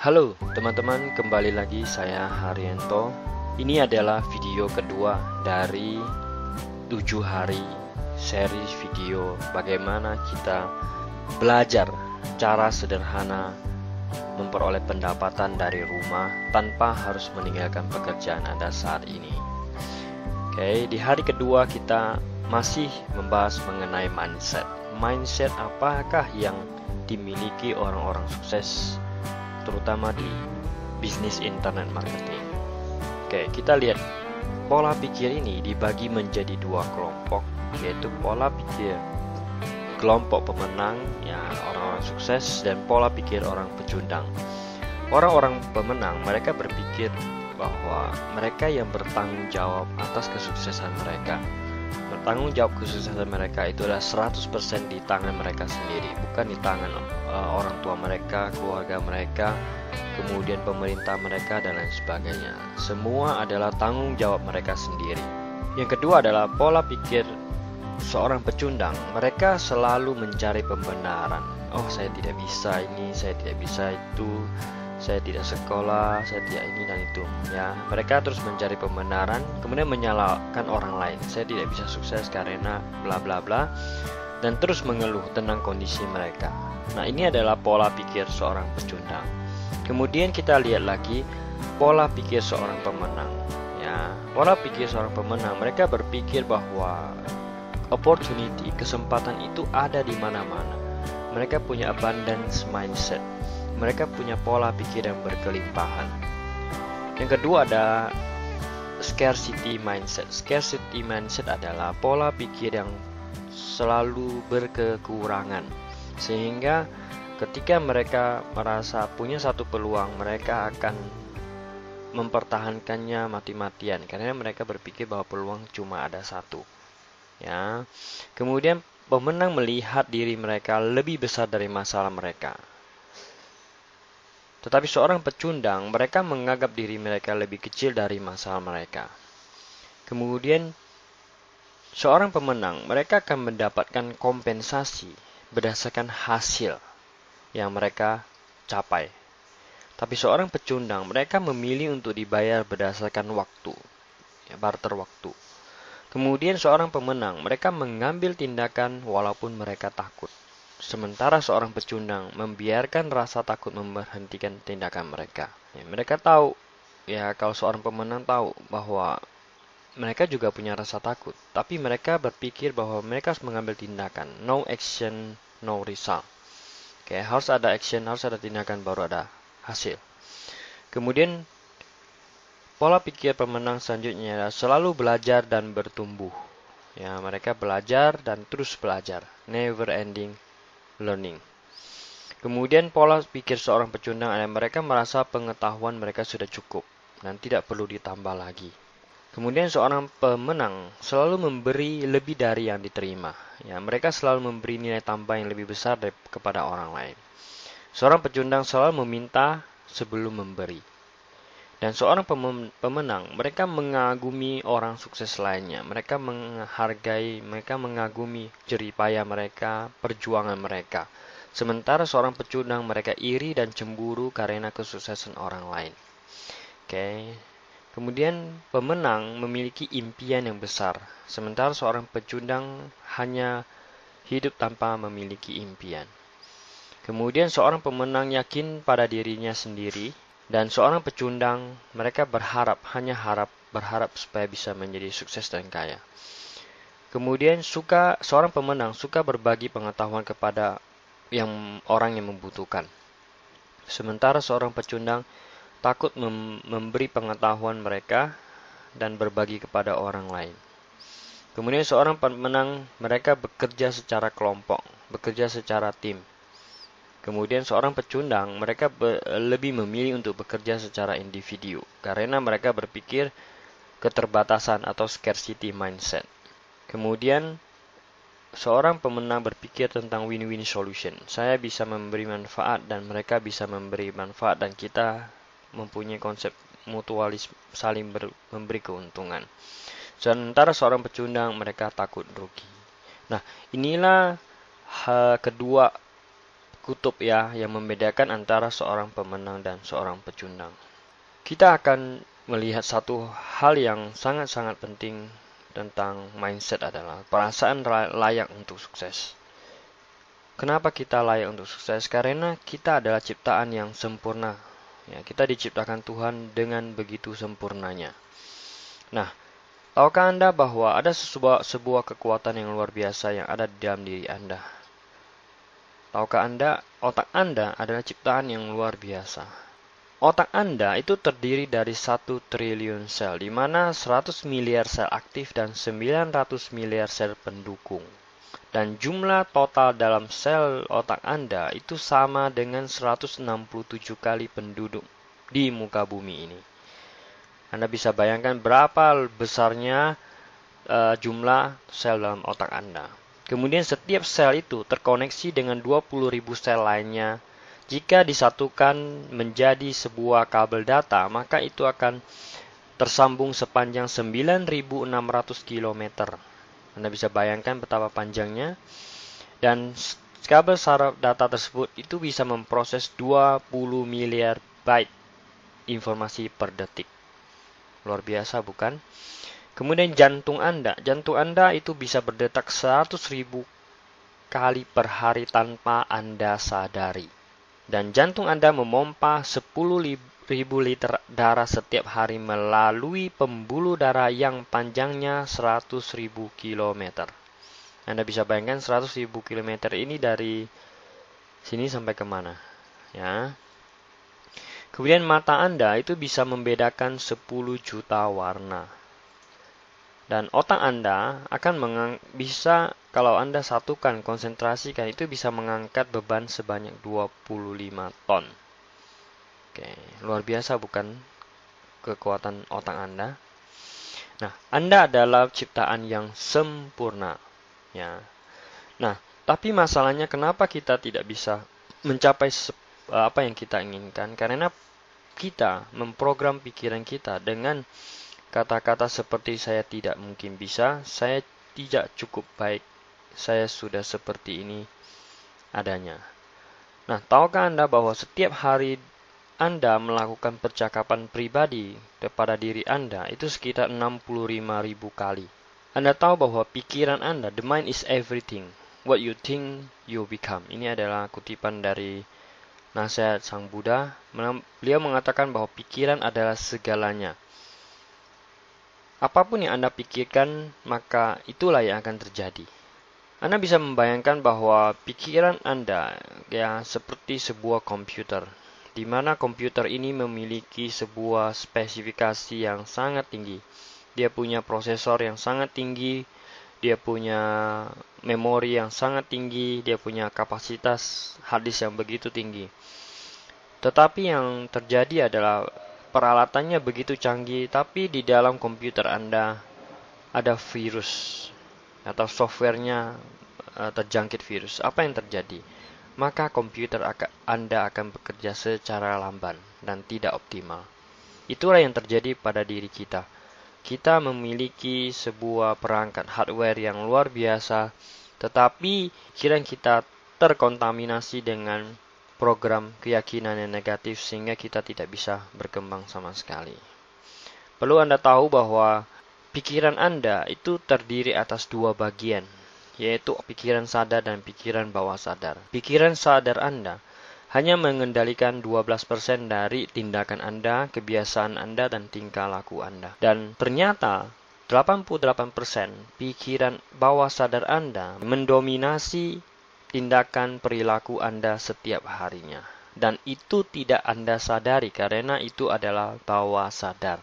Halo teman-teman, kembali lagi saya Haryanto. Ini adalah video kedua dari 7 hari series video bagaimana kita belajar cara sederhana memperoleh pendapatan dari rumah tanpa harus meninggalkan pekerjaan Anda saat ini. Oke, di hari kedua kita masih membahas mengenai mindset. Mindset apakah yang dimiliki orang-orang sukses, terutama di bisnis internet marketing. Oke, kita lihat pola pikir ini dibagi menjadi dua kelompok, yaitu pola pikir kelompok pemenang, ya orang-orang sukses, dan pola pikir orang pecundang. Orang-orang pemenang, mereka berpikir bahwa mereka yang bertanggung jawab atas kesuksesan mereka. Bertanggung jawab kesuksesan mereka itu adalah 100% di tangan mereka sendiri, bukan di tangan orang tua mereka, keluarga mereka, kemudian pemerintah mereka, dan lain sebagainya. Semua adalah tanggung jawab mereka sendiri. Yang kedua adalah pola pikir seorang pecundang. Mereka selalu mencari pembenaran. Oh, saya tidak bisa ini, saya tidak bisa itu, saya tidak sekolah, saya tidak ini dan itu. Ya, mereka terus mencari pembenaran, kemudian menyalahkan orang lain. Saya tidak bisa sukses karena bla bla bla, dan terus mengeluh tentang kondisi mereka. Nah, ini adalah pola pikir seorang pecundang. Kemudian kita lihat lagi pola pikir seorang pemenang. Ya, pola pikir seorang pemenang, mereka berpikir bahwa opportunity, kesempatan itu ada di mana-mana. Mereka punya abundance mindset. Mereka punya pola pikir yang berkelimpahan. Yang kedua ada scarcity mindset. Scarcity mindset adalah pola pikir yang selalu berkekurangan. Sehingga ketika mereka merasa punya satu peluang, mereka akan mempertahankannya mati-matian karena mereka berpikir bahwa peluang cuma ada satu. Ya. Kemudian pemenang melihat diri mereka lebih besar dari masalah mereka. Tetapi seorang pecundang, mereka menganggap diri mereka lebih kecil dari masalah mereka. Kemudian seorang pemenang, mereka akan mendapatkan kompensasi berdasarkan hasil yang mereka capai. Tapi seorang pecundang, mereka memilih untuk dibayar berdasarkan waktu, ya, barter waktu. Kemudian seorang pemenang, mereka mengambil tindakan walaupun mereka takut. Sementara seorang pecundang membiarkan rasa takut memberhentikan tindakan mereka. Ya, mereka tahu, ya kalau seorang pemenang tahu bahwa mereka juga punya rasa takut, tapi mereka berpikir bahwa mereka harus mengambil tindakan. No action, no result. Oke, harus ada action, harus ada tindakan baru ada hasil. Kemudian pola pikir pemenang selanjutnya adalah selalu belajar dan bertumbuh. Ya, mereka belajar dan terus belajar. Never ending learning. Kemudian pola pikir seorang pecundang adalah mereka merasa pengetahuan mereka sudah cukup dan tidak perlu ditambah lagi. Kemudian seorang pemenang selalu memberi lebih dari yang diterima. Ya, mereka selalu memberi nilai tambah yang lebih besar kepada orang lain. Seorang pecundang selalu meminta sebelum memberi. Dan seorang pemenang, mereka mengagumi orang sukses lainnya. Mereka menghargai, mereka mengagumi jerih payah mereka, perjuangan mereka. Sementara seorang pecundang, mereka iri dan cemburu karena kesuksesan orang lain. Oke. Kemudian pemenang memiliki impian yang besar. Sementara seorang pecundang hanya hidup tanpa memiliki impian. Kemudian seorang pemenang yakin pada dirinya sendiri. Dan seorang pecundang, mereka hanya berharap supaya bisa menjadi sukses dan kaya. Kemudian seorang pemenang suka berbagi pengetahuan kepada orang yang membutuhkan. Sementara seorang pecundang takut memberi pengetahuan mereka dan berbagi kepada orang lain. Kemudian seorang pemenang, mereka bekerja secara kelompok, bekerja secara tim. Kemudian seorang pecundang, mereka lebih memilih untuk bekerja secara individu karena mereka berpikir keterbatasan atau scarcity mindset. Kemudian seorang pemenang berpikir tentang win-win solution. Saya bisa memberi manfaat dan mereka bisa memberi manfaat dan kita mempunyai konsep mutualisme, saling memberi keuntungan. Sementara seorang pecundang, mereka takut rugi. Nah, inilah kedua kutub ya yang membedakan antara seorang pemenang dan seorang pecundang. Kita akan melihat satu hal yang sangat-sangat penting tentang mindset adalah perasaan layak untuk sukses. Kenapa kita layak untuk sukses? Karena kita adalah ciptaan yang sempurna. Ya, kita diciptakan Tuhan dengan begitu sempurnanya. Nah, tahukah Anda bahwa ada sebuah kekuatan yang luar biasa yang ada di dalam diri Anda? Tahukah Anda, otak Anda adalah ciptaan yang luar biasa. Otak Anda itu terdiri dari 1 triliun sel, di mana 100 miliar sel aktif dan 900 miliar sel pendukung. Dan jumlah total dalam sel otak Anda itu sama dengan 167 kali penduduk di muka bumi ini. Anda bisa bayangkan berapa besarnya jumlah sel dalam otak Anda. Kemudian setiap sel itu terkoneksi dengan 20.000 sel lainnya. Jika disatukan menjadi sebuah kabel data, maka itu akan tersambung sepanjang 9.600 km. Anda bisa bayangkan betapa panjangnya. Dan kabel saraf data tersebut itu bisa memproses 20 miliar byte informasi per detik. Luar biasa bukan? Kemudian jantung Anda itu bisa berdetak 100.000 kali per hari tanpa Anda sadari. Dan jantung Anda memompa 10.000 liter darah setiap hari melalui pembuluh darah yang panjangnya 100.000 km. Anda bisa bayangkan 100.000 km ini dari sini sampai kemana? Ya. Kemudian mata Anda itu bisa membedakan 10 juta warna. Dan otak Anda akan bisa, kalau Anda satukan, konsentrasikan, itu bisa mengangkat beban sebanyak 25 ton. Oke, luar biasa bukan kekuatan otak Anda? Nah, Anda adalah ciptaan yang sempurna. Ya. Nah, tapi masalahnya kenapa kita tidak bisa mencapai apa yang kita inginkan? Karena kita memprogram pikiran kita dengan kata-kata seperti saya tidak mungkin bisa, saya tidak cukup baik, saya sudah seperti ini adanya. Nah, tahukah Anda bahwa setiap hari Anda melakukan percakapan pribadi kepada diri Anda itu sekitar 65.000 kali. Anda tahu bahwa pikiran Anda, the mind is everything, what you think you become. Ini adalah kutipan dari nasihat Sang Buddha. Beliau mengatakan bahwa pikiran adalah segalanya. Apapun yang Anda pikirkan, maka itulah yang akan terjadi. Anda bisa membayangkan bahwa pikiran Anda ya seperti sebuah komputer, di mana komputer ini memiliki sebuah spesifikasi yang sangat tinggi. Dia punya prosesor yang sangat tinggi, dia punya memori yang sangat tinggi, dia punya kapasitas hard disk yang begitu tinggi. Tetapi yang terjadi adalah peralatannya begitu canggih, tapi di dalam komputer Anda ada virus atau softwarenya terjangkit virus. Apa yang terjadi? Maka komputer Anda akan bekerja secara lamban dan tidak optimal. Itulah yang terjadi pada diri kita. Kita memiliki sebuah perangkat hardware yang luar biasa, tetapi pikiran kita terkontaminasi dengan program keyakinan yang negatif sehingga kita tidak bisa berkembang sama sekali. Perlu Anda tahu bahwa pikiran Anda itu terdiri atas 2 bagian, yaitu pikiran sadar dan pikiran bawah sadar. Pikiran sadar Anda hanya mengendalikan 12% dari tindakan Anda, kebiasaan Anda, dan tingkah laku Anda. Dan ternyata 88% pikiran bawah sadar Anda mendominasi tindakan perilaku Anda setiap harinya. Dan itu tidak Anda sadari karena itu adalah bawah sadar.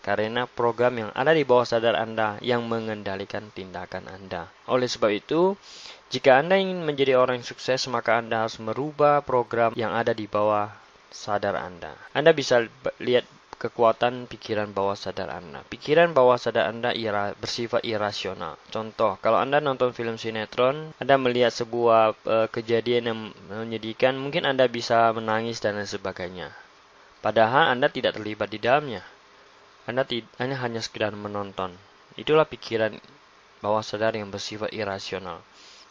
Karena program yang ada di bawah sadar Anda yang mengendalikan tindakan Anda. Oleh sebab itu, jika Anda ingin menjadi orang yang sukses, maka Anda harus merubah program yang ada di bawah sadar Anda. Anda bisa lihat kekuatan pikiran bawah sadar Anda. Pikiran bawah sadar Anda bersifat irasional. Contoh, kalau Anda nonton film sinetron, Anda melihat sebuah kejadian yang menyedihkan, mungkin Anda bisa menangis dan lain sebagainya. Padahal Anda tidak terlibat di dalamnya. Anda hanya sekedar menonton. Itulah pikiran bawah sadar yang bersifat irasional.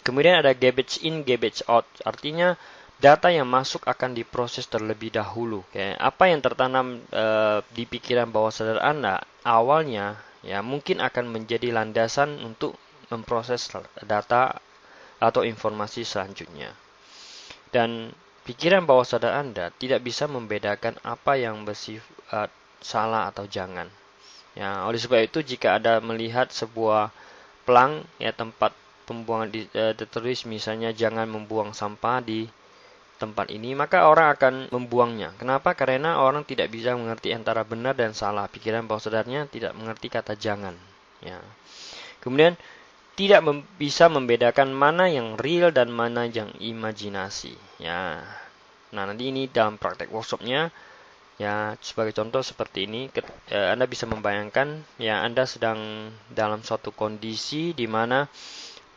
Kemudian ada garbage in, garbage out. Artinya data yang masuk akan diproses terlebih dahulu. Oke, apa yang tertanam di pikiran bawah sadar Anda awalnya ya mungkin akan menjadi landasan untuk memproses data atau informasi selanjutnya. Dan pikiran bawah sadar Anda tidak bisa membedakan apa yang bersifat salah atau jangan. Ya, oleh sebab itu jika Anda melihat sebuah pelang ya tempat pembuangan tertulis misalnya jangan membuang sampah di tempat ini, maka orang akan membuangnya. Kenapa? Karena orang tidak bisa mengerti antara benar dan salah. Pikiran bawah sadarnya tidak mengerti kata jangan. Ya. Kemudian tidak bisa membedakan mana yang real dan mana yang imajinasi. Ya. Nah, nanti ini dalam praktek workshopnya, ya sebagai contoh seperti ini, Anda bisa membayangkan, ya Anda sedang dalam suatu kondisi di mana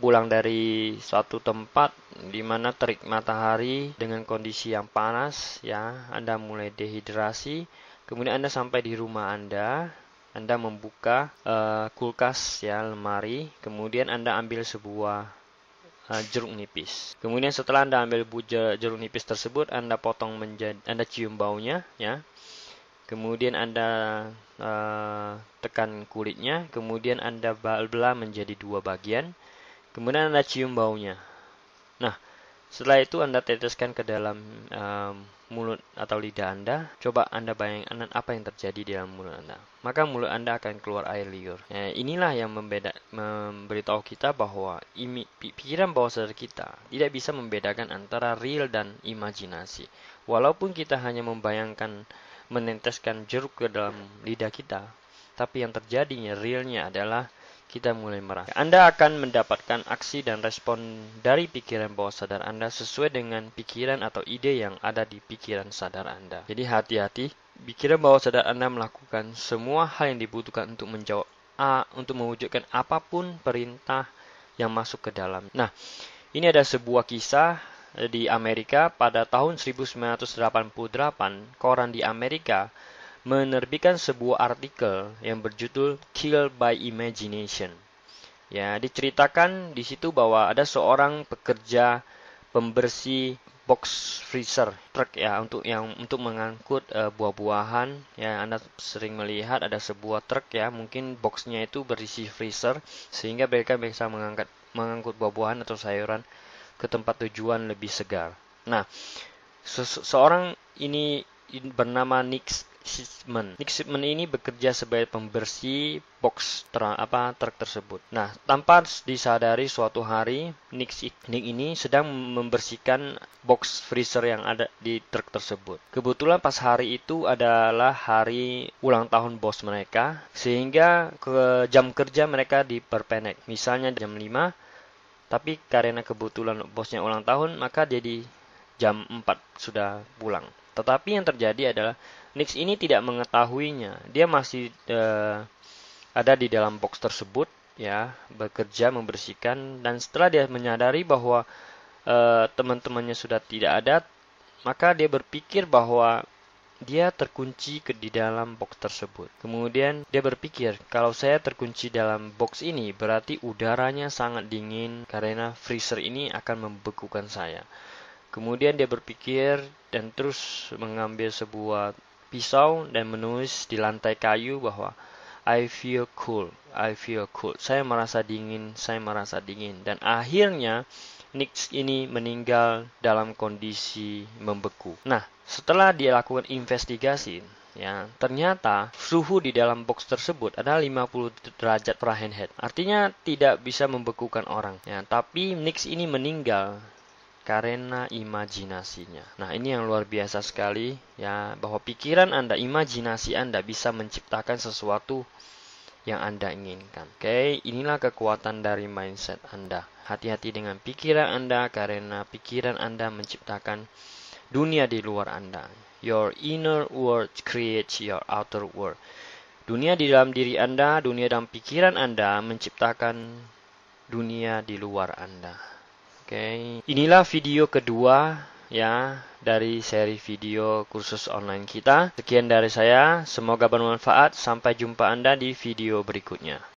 pulang dari suatu tempat di mana terik matahari dengan kondisi yang panas, ya Anda mulai dehidrasi, kemudian Anda sampai di rumah Anda membuka kulkas ya lemari, kemudian Anda ambil sebuah jeruk nipis. Kemudian setelah Anda ambil jeruk nipis tersebut, Anda potong Anda cium baunya, ya. Kemudian Anda tekan kulitnya, kemudian Anda belah menjadi 2 bagian. Kemudian Anda cium baunya. Nah, setelah itu Anda teteskan ke dalam mulut atau lidah Anda. Coba Anda bayangkan apa yang terjadi di dalam mulut Anda. Maka mulut Anda akan keluar air liur. Ya, inilah yang memberitahu kita bahwa pikiran bawah sadar kita tidak bisa membedakan antara real dan imajinasi. Walaupun kita hanya membayangkan meneteskan jeruk ke dalam lidah kita, tapi yang terjadinya realnya adalah kita mulai merasa. Anda akan mendapatkan aksi dan respon dari pikiran bawah sadar Anda sesuai dengan pikiran atau ide yang ada di pikiran sadar Anda. Jadi hati-hati, pikiran bawah sadar Anda melakukan semua hal yang dibutuhkan untuk menjawab untuk mewujudkan apapun perintah yang masuk ke dalam. Nah, ini ada sebuah kisah di Amerika pada tahun 1988, koran di Amerika menerbitkan sebuah artikel yang berjudul Killed by Imagination. Ya, diceritakan di situ bahwa ada seorang pekerja pembersih box freezer truk ya untuk mengangkut buah-buahan. Ya, Anda sering melihat ada sebuah truk ya, mungkin boxnya itu berisi freezer sehingga mereka bisa mengangkut buah-buahan atau sayuran ke tempat tujuan lebih segar. Nah, seorang ini bernama Nick Shipman. Nick Shipman ini bekerja sebagai pembersih box truk tersebut. Nah, tanpa disadari suatu hari Nick ini sedang membersihkan box freezer yang ada di truk tersebut. Kebetulan pas hari itu adalah hari ulang tahun bos mereka, sehingga ke jam kerja mereka diperpendek. Misalnya jam 5, tapi karena kebetulan bosnya ulang tahun, maka jadi jam 4 sudah pulang. Tetapi yang terjadi adalah Nick ini tidak mengetahuinya. Dia masih ada di dalam box tersebut, ya, bekerja membersihkan. Dan setelah dia menyadari bahwa teman-temannya sudah tidak ada, maka dia berpikir bahwa dia terkunci di dalam box tersebut. Kemudian dia berpikir, kalau saya terkunci dalam box ini, berarti udaranya sangat dingin karena freezer ini akan membekukan saya. Kemudian dia berpikir dan terus mengambil sebuah pisau dan menulis di lantai kayu bahwa I feel cool, I feel cool. Saya merasa dingin, saya merasa dingin. Dan akhirnya Nick ini meninggal dalam kondisi membeku. Nah, setelah dia lakukan investigasi, ya, ternyata suhu di dalam box tersebut adalah 50 derajat Fahrenheit. Artinya tidak bisa membekukan orang. Ya, tapi Nick ini meninggal karena imajinasinya. Nah, ini yang luar biasa sekali ya, bahwa pikiran Anda, imajinasi Anda bisa menciptakan sesuatu yang Anda inginkan. Oke, inilah kekuatan dari mindset Anda. Hati-hati dengan pikiran Anda karena pikiran Anda menciptakan dunia di luar Anda. Your inner world creates your outer world. Dunia di dalam diri Anda, dunia dalam pikiran Anda menciptakan dunia di luar Anda. Oke, inilah video kedua ya dari seri video kursus online kita. Sekian dari saya, semoga bermanfaat. Sampai jumpa Anda di video berikutnya.